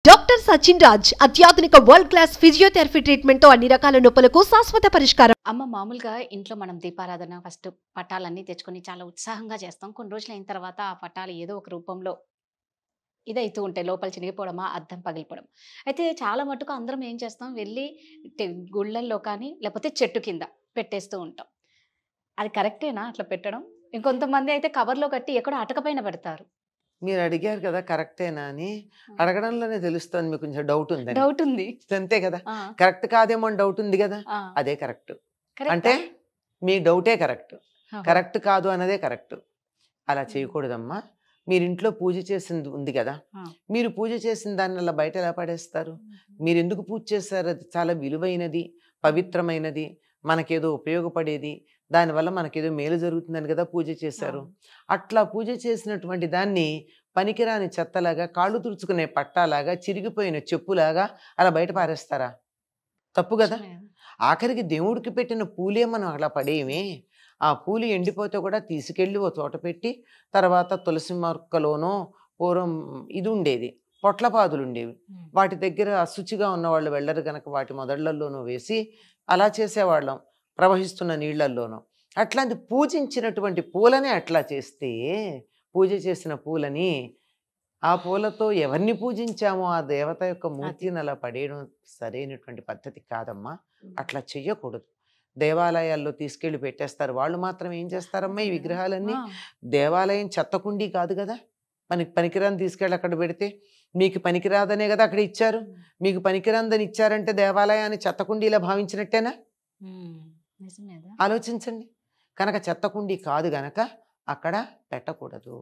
Doctor Sachin Raj అత్యాధునిక world class physiotherapy treatment తో అన్ని రకాల నొప్పులకు శాశ్వత పరిష్కారం. అమ్మ మామూలుగా ఇంట్లో మనం దీపారాధన ఫస్ట్ పటాలన్నీ తెచ్చుకొని చాలా ఉత్సాహంగా చేస్తాం. కొన్ని రోజులు అయిన తర్వాత ఆ పటాలు ఏదో ఒక రూపంలో ఇదైతూ ఉంటాయి. లోపల చినిగిపోవడమా, అద్దం పగిలిపోవడం. అయితే చాలా మటుకు అందరం ఏం చేస్తాం, వెళ్ళి గుళ్ళల్లో కానీ లేకపోతే చెట్టు కింద పెట్టేస్తూ ఉంటాం. అది కరెక్టేనా అట్లా పెట్టడం? ఇంకొంతమంది అయితే కవర్లో కట్టి ఎక్కడో అటక పైన పెడతారు. మీరు అడిగారు కదా కరెక్టేనా అని. అడగడంలోనే తెలుస్తుంది మీకు కొంచెం డౌట్ ఉందని. డౌట్ ఉంది. అంతే కదా, కరెక్ట్ కాదేమో అని డౌట్ ఉంది కదా, అదే కరెక్ట్. అంటే మీ డౌటే కరెక్ట్, కరెక్ట్ కాదు అన్నదే కరెక్ట్. అలా చేయకూడదమ్మా. మీరు ఇంట్లో పూజ చేసింది ఉంది కదా, మీరు పూజ చేసిన దాన్ని అలా బయట ఎలా పడేస్తారు? మీరు ఎందుకు పూజ చేస్తారు? అది చాలా విలువైనది, పవిత్రమైనది, మనకేదో ఉపయోగపడేది, దానివల్ల మనకేదో మేలు జరుగుతుందని కదా పూజ చేశారు. అట్లా పూజ చేసినటువంటి దాన్ని పనికిరాని చెత్తలాగా, కాళ్ళు తుడుచుకునే పట్టాలాగా, చిరిగిపోయిన చెప్పులాగా అలా బయట పారేస్తారా? తప్పు కదా. ఆఖరికి దేవుడికి పెట్టిన పూలే మనం అలా పడేయమే. ఆ పూలు ఎండిపోతే కూడా తీసుకెళ్ళి ఓ చోట పెట్టి, తర్వాత తులసి మొక్కలోనో పూర్వం ఇది ఉండేది, పొట్లపాదులు ఉండేవి, వాటి దగ్గర అశుచిగా ఉన్నవాళ్ళు వెళ్ళరు కనుక వాటి మొదళ్లలోనూ వేసి అలా చేసేవాళ్ళం, ప్రవహిస్తున్న నీళ్లల్లోనూ. అట్లాంటి పూజించినటువంటి పూలని అట్లా చేస్తే, పూజ చేసిన పూలని, ఆ పూలతో ఎవరిని పూజించామో ఆ దేవత యొక్క మూర్తిని అలా పడేయడం సరైనటువంటి పద్ధతి కాదమ్మా. అట్లా చెయ్యకూడదు. దేవాలయాల్లో తీసుకెళ్ళి పెట్టేస్తారు. వాళ్ళు మాత్రం ఏం చేస్తారమ్మా, ఈ విగ్రహాలన్నీ దేవాలయం చెత్తకుండీ కాదు కదా, మనకి పనికిరాని తీసుకెళ్ళి అక్కడ పెడితే, మీకు పనికిరాదనే కదా అక్కడ ఇచ్చారు. మీకు పనికిరాందని ఇచ్చారంటే దేవాలయాన్ని చెత్తకుండీలా భావించినట్టేనా? ఆలోచించండి. కనుక చెత్తకుండీ కాదు గనక అక్కడ పెట్టకూడదు.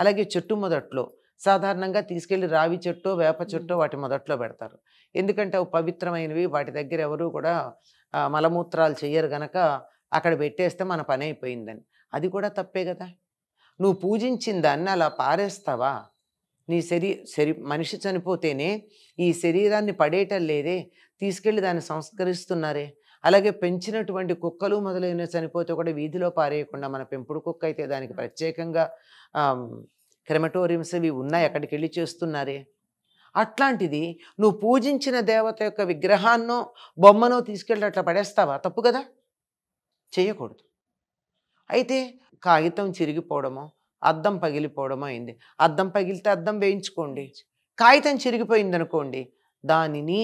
అలాగే చెట్టు మొదట్లో సాధారణంగా తీసుకెళ్ళి రావి చెట్టు, వేప చెట్టు వాటి మొదట్లో పెడతారు. ఎందుకంటే అవి పవిత్రమైనవి, వాటి దగ్గర ఎవరు కూడా మలమూత్రాలు చెయ్యరు గనక అక్కడ పెట్టేస్తే మన పని అయిపోయిందని. అది కూడా తప్పే కదా. నువ్వు పూజించిన దాన్ని అలా పారేస్తావా? నీ మనిషి చనిపోతేనే ఈ శరీరాన్ని పడేయటం లేదే, తీసుకెళ్ళి దాన్ని సంస్కరిస్తున్నారే. అలాగే పెంచినటువంటి కుక్కలు మొదలైన చనిపోతే కూడా వీధిలో పారేయకుండా, మన పెంపుడు కుక్క అయితే దానికి ప్రత్యేకంగా క్రెమటోరియంస్ ఇవి ఉన్నాయి, అక్కడికి వెళ్ళి చేస్తున్నారే. అట్లాంటిది నువ్వు పూజించిన దేవత యొక్క విగ్రహాన్నో బొమ్మనో తీసుకెళ్ళి అట్లా పడేస్తావా? తప్పు కదా, చేయకూడదు. అయితే కాగితం చిరిగిపోవడమో, అద్దం పగిలిపోవడమో అయింది. అద్దం పగిలితే అద్దం వేయించుకోండి. కాగితం చిరిగిపోయింది అనుకోండి, దానిని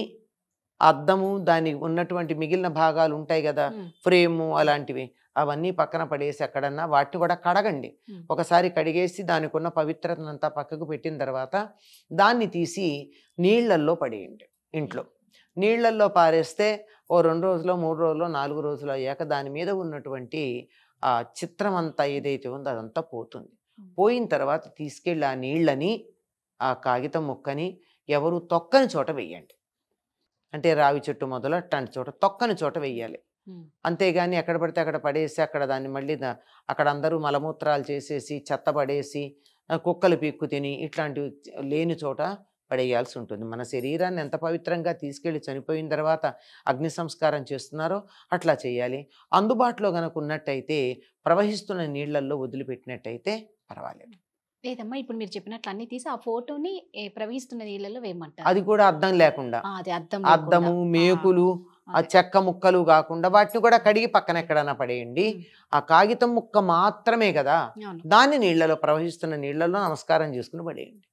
అద్దము, దానికి ఉన్నటువంటి మిగిలిన భాగాలు ఉంటాయి కదా, ఫ్రేము అలాంటివి, అవన్నీ పక్కన పడేసి ఎక్కడన్నా వాటిని కూడా కడగండి. ఒకసారి కడిగేసి దానికి ఉన్న పవిత్రతనంతా పక్కకు పెట్టిన తర్వాత దాన్ని తీసి నీళ్లల్లో పడేయండి. ఇంట్లో నీళ్లల్లో పారేస్తే ఓ 2 రోజులో, 3 రోజులో, 4 రోజులు అయ్యాక దాని మీద ఉన్నటువంటి ఆ చిత్రం అంతా ఏదైతే ఉందో అదంతా పోతుంది. పోయిన తర్వాత తీసుకెళ్ళి ఆ నీళ్ళని, ఆ కాగితం ముక్కని ఎవరు తొక్కని చోట వెయ్యండి. అంటే రావి చెట్టు మొదలు అట్లాంటి చోట, తొక్కని చోట వెయ్యాలి. అంతేగాని ఎక్కడ పడితే అక్కడ పడేసి అక్కడ దాన్ని మళ్ళీ అక్కడ అందరూ మలమూత్రాలు చేసేసి చెత్త పడేసి కుక్కలు పీక్కు తిని ఇట్లాంటివి లేని చోట పడేయాల్సి ఉంటుంది. మన శరీరాన్ని ఎంత పవిత్రంగా తీసుకెళ్ళి చనిపోయిన తర్వాత అగ్ని సంస్కారం చేస్తున్నారో అట్లా చేయాలి. అందుబాటులో కనుక ఉన్నట్టయితే ప్రవహిస్తున్న నీళ్లల్లో వదిలిపెట్టినట్టయితే పర్వాలేదు. లేదమ్మా, ఇప్పుడు మీరు చెప్పినట్లు అన్ని తీసి ఆ ఫోటోని ప్రవహిస్తున్న నీళ్ళలో వేయమంటారు. అది కూడా అద్దం లేకుండా, అద్దము, మేకులు, ఆ చెక్క ముక్కలు కాకుండా వాటిని కూడా కడిగి పక్కన ఎక్కడన్నా పడేయండి. ఆ కాగితం ముక్క మాత్రమే కదా, దాన్ని నీళ్లలో, ప్రవహిస్తున్న నీళ్లలో నమస్కారం చేసుకుని పడేయండి.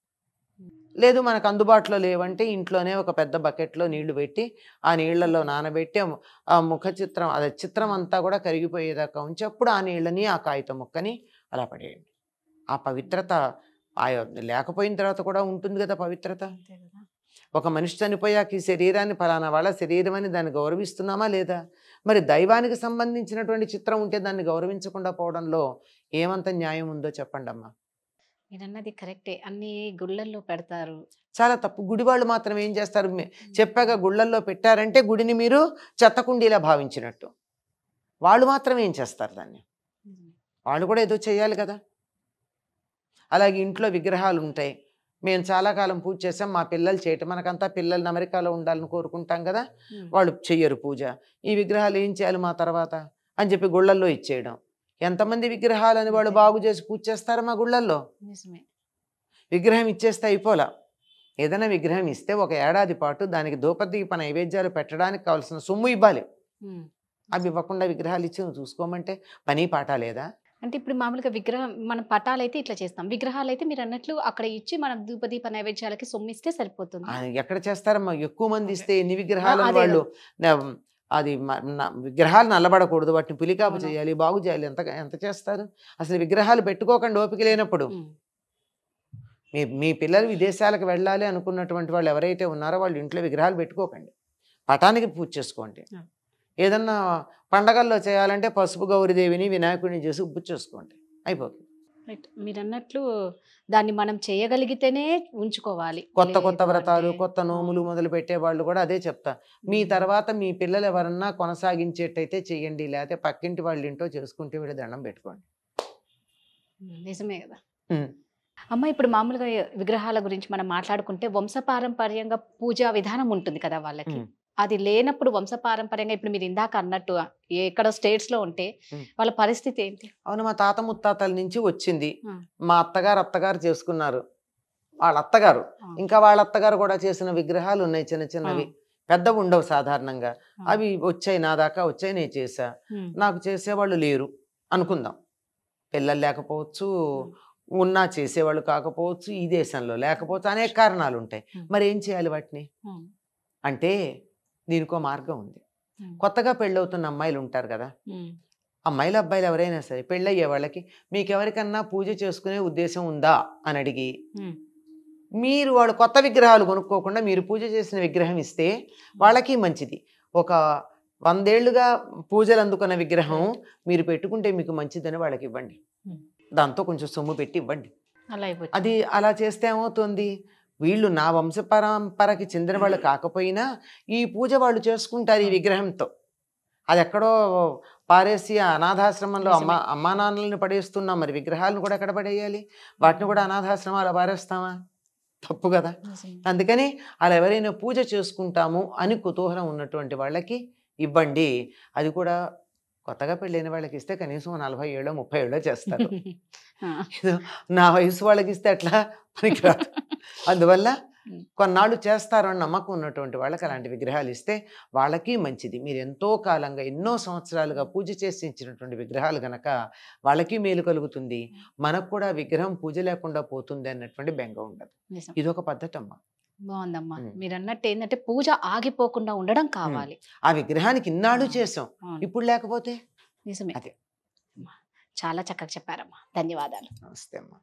లేదు మనకు అందుబాటులో లేవంటే ఇంట్లోనే ఒక పెద్ద బకెట్లో నీళ్లు పెట్టి ఆ నీళ్లలో నానబెట్టి ఆ ముఖ చిత్రం, అదే చిత్రం అంతా కూడా కరిగిపోయేదాకా ఉంచి అప్పుడు ఆ నీళ్ళని, ఆ కాగితం ముక్కని అలా పడేయండి. ఆ పవిత్రత లేకపోయిన తర్వాత కూడా ఉంటుంది కదా పవిత్రత. ఒక మనిషి చనిపోయాక ఈ శరీరాన్ని ఫలానా వాళ్ళ శరీరం అని దాన్ని గౌరవిస్తున్నామా లేదా? మరి దైవానికి సంబంధించినటువంటి చిత్రం ఉంటే దాన్ని గౌరవించకుండా పోవడంలో ఏమంత న్యాయం ఉందో చెప్పండి అమ్మా. మీరన్నది కరెక్టే, అన్ని గుళ్ళల్లో పెడతారు, చాలా తప్పు. గుడి వాళ్ళు మాత్రం ఏం చేస్తారు, చెప్పాక గుళ్ళల్లో పెట్టారంటే గుడిని మీరు చెత్తకుండీలా భావించినట్టు. వాళ్ళు మాత్రం ఏం చేస్తారు, దాన్ని వాళ్ళు కూడా ఏదో చేయాలి కదా. అలాగే ఇంట్లో విగ్రహాలు ఉంటాయి, మేము చాలా కాలం పూజ చేసాం, మా పిల్లలు చేయటం, మనకంతా పిల్లల్ని అమెరికాలో ఉండాలని కోరుకుంటాం కదా, వాళ్ళు చెయ్యరు పూజ, ఈ విగ్రహాలు ఏం చేయాలి మా తర్వాత అని చెప్పి గుళ్ళల్లో ఇచ్చేయడం. ఎంతమంది విగ్రహాలని వాళ్ళు బాగు చేసి పూజ చేస్తారు మా గుళ్ళల్లో? విగ్రహం ఇచ్చేస్తే అయిపోలా, ఏదైనా విగ్రహం ఇస్తే ఒక ఏడాది పాటు దానికి ధూపదీప నైవేద్యాలు పెట్టడానికి కావాల్సిన సొమ్ము ఇవ్వాలి. అవి ఇవ్వకుండా విగ్రహాలు ఇచ్చి నువ్వు చూసుకోమంటే పని పాట లేదా? అంటే ఇప్పుడు మామూలుగా విగ్రహం మనం పటాలు అయితే ఇట్లా చేస్తాం, విగ్రహాలు అయితే మీరు అన్నట్లు అక్కడ ఇచ్చి మనం ధూపదీప నైవేద్యాలకి సొమ్మిస్తే సరిపోతుంది. ఎక్కడ చేస్తారమ్మా? ఎక్కువ మంది ఇస్తే ఎన్ని విగ్రహాలు అదే వాళ్ళు అది విగ్రహాలు నల్లబడకూడదు, వాటిని పులికాపు చేయాలి, బాగు చేయాలి. ఎంత ఎంత చేస్తారు? అసలు విగ్రహాలు పెట్టుకోకండి ఓపిక లేనప్పుడు. మీ పిల్లలు విదేశాలకు వెళ్ళాలి అనుకున్నటువంటి వాళ్ళు ఎవరైతే ఉన్నారో వాళ్ళు ఇంట్లో విగ్రహాలు పెట్టుకోకండి, పటానికి పూజ చేసుకోండి. ఏదన్నా పండగల్లో చేయాలంటే పసుపు గౌరీదేవిని వినాయకుడిని చేసి పూజ చేసుకోండి, అయిపోతుంది. రైట్, మీరు అన్నట్లు దాన్ని మనం చేయగలిగితేనే ఉంచుకోవాలి. కొత్త వ్రతాలు, కొత్త నోములు మొదలు పెట్టే వాళ్ళు కూడా అదే చెప్తా. మీ తర్వాత మీ పిల్లలు ఎవరన్నా కొనసాగించేటైతే చెయ్యండి, లేకపోతే పక్కింటి వాళ్ళ ఇంట్లో చేసుకుంటే వీళ్ళు దండం పెట్టుకోండి. నిజమే కదా అమ్మ. ఇప్పుడు మామూలుగా విగ్రహాల గురించి మనం మాట్లాడుకుంటే వంశపారంపర్యంగా పూజా విధానం ఉంటుంది కదా వాళ్ళకి. అది లేనప్పుడు వంశపారంపర్యంగా ఇప్పుడు మీరు ఇందాక అన్నట్టు ఎక్కడో స్టేట్స్ లో ఉంటే వాళ్ళ పరిస్థితి ఏంటి? అవును, మా తాత ముత్తాతల నుంచి వచ్చింది. మా అత్తగారు చేసుకున్నారు, వాళ్ళ అత్తగారు ఇంకా వాళ్ళ అత్తగారు కూడా చేసిన విగ్రహాలు ఉన్నాయి, చిన్న చిన్నవి, పెద్దవి ఉండవు సాధారణంగా. అవి వచ్చాయి, నా దాకా వచ్చాయి, నేను చేసా. నాకు చేసేవాళ్ళు లేరు అనుకుందాం, పిల్లలు లేకపోవచ్చు, ఉన్నా చేసేవాళ్ళు కాకపోవచ్చు, ఈ దేశంలో లేకపోవచ్చు, అనేక కారణాలు ఉంటాయి. మరి ఏం చేయాలి వాటిని అంటే దీనికో మార్గం ఉంది. కొత్తగా పెళ్ళవుతున్న అమ్మాయిలు ఉంటారు కదా, అమ్మాయిలు అబ్బాయిలు ఎవరైనా సరే పెళ్ళయ్యే వాళ్ళకి మీకు ఎవరికన్నా పూజ చేసుకునే ఉద్దేశం ఉందా అని అడిగి మీరు వాళ్ళు కొత్త విగ్రహాలు కొనుక్కోకుండా మీరు పూజ చేసిన విగ్రహం ఇస్తే వాళ్ళకి మంచిది. ఒక 100 ఏళ్లుగా పూజలు అందుకున్న విగ్రహం మీరు పెట్టుకుంటే మీకు మంచిదని వాళ్ళకి ఇవ్వండి, దాంతో కొంచెం సొమ్ము పెట్టి ఇవ్వండి. అది అలా చేస్తే ఏమవుతుంది, వీళ్ళు నా వంశపరంపరకి చెందిన వాళ్ళు కాకపోయినా ఈ పూజ వాళ్ళు చేసుకుంటారు ఈ విగ్రహంతో. అది ఎక్కడో పారేసి అనాథాశ్రమంలో అమ్మా నాన్నలను పడేస్తున్నాం, మరి విగ్రహాలను కూడా ఎక్కడ పడేయాలి? వాటిని కూడా అనాథాశ్రమాలు పారేస్తామా? తప్పు కదా. అందుకని అలా ఎవరైనా పూజ చేసుకుంటాము అని కుతూహలం ఉన్నటువంటి వాళ్ళకి ఇవ్వండి. అది కూడా కొత్తగా పెళ్ళైన వాళ్ళకి ఇస్తే కనీసం 40 ఏళ్ళో 30 ఏళ్ళో చేస్తారు. నా వయసు వాళ్ళకి ఇస్తే అట్లా పనికిరాదు. అందువల్ల కొన్నాళ్ళు చేస్తారు అని నమ్మకం ఉన్నటువంటి వాళ్ళకి అలాంటి విగ్రహాలు ఇస్తే వాళ్ళకి మంచిది. మీరు ఎంతో కాలంగా ఎన్నో సంవత్సరాలుగా పూజ చేసి ఇచ్చినటువంటి విగ్రహాలు కనుక వాళ్ళకి మేలు కలుగుతుంది, మనకు కూడా విగ్రహం పూజ లేకుండా పోతుంది అన్నటువంటి బెంగ ఉండదు. ఇదొక పద్ధతి అమ్మా. బాగుందమ్మా. మీరు అన్నట్టు ఏంటంటే పూజ ఆగిపోకుండా ఉండడం కావాలి. ఆ విగ్రహానికి ఇన్నాళ్ళు చేసాం, ఇప్పుడు లేకపోతే నిజమే. అదే చాలా చక్కగా చెప్పారమ్మా, ధన్యవాదాలు. నమస్తే అమ్మా.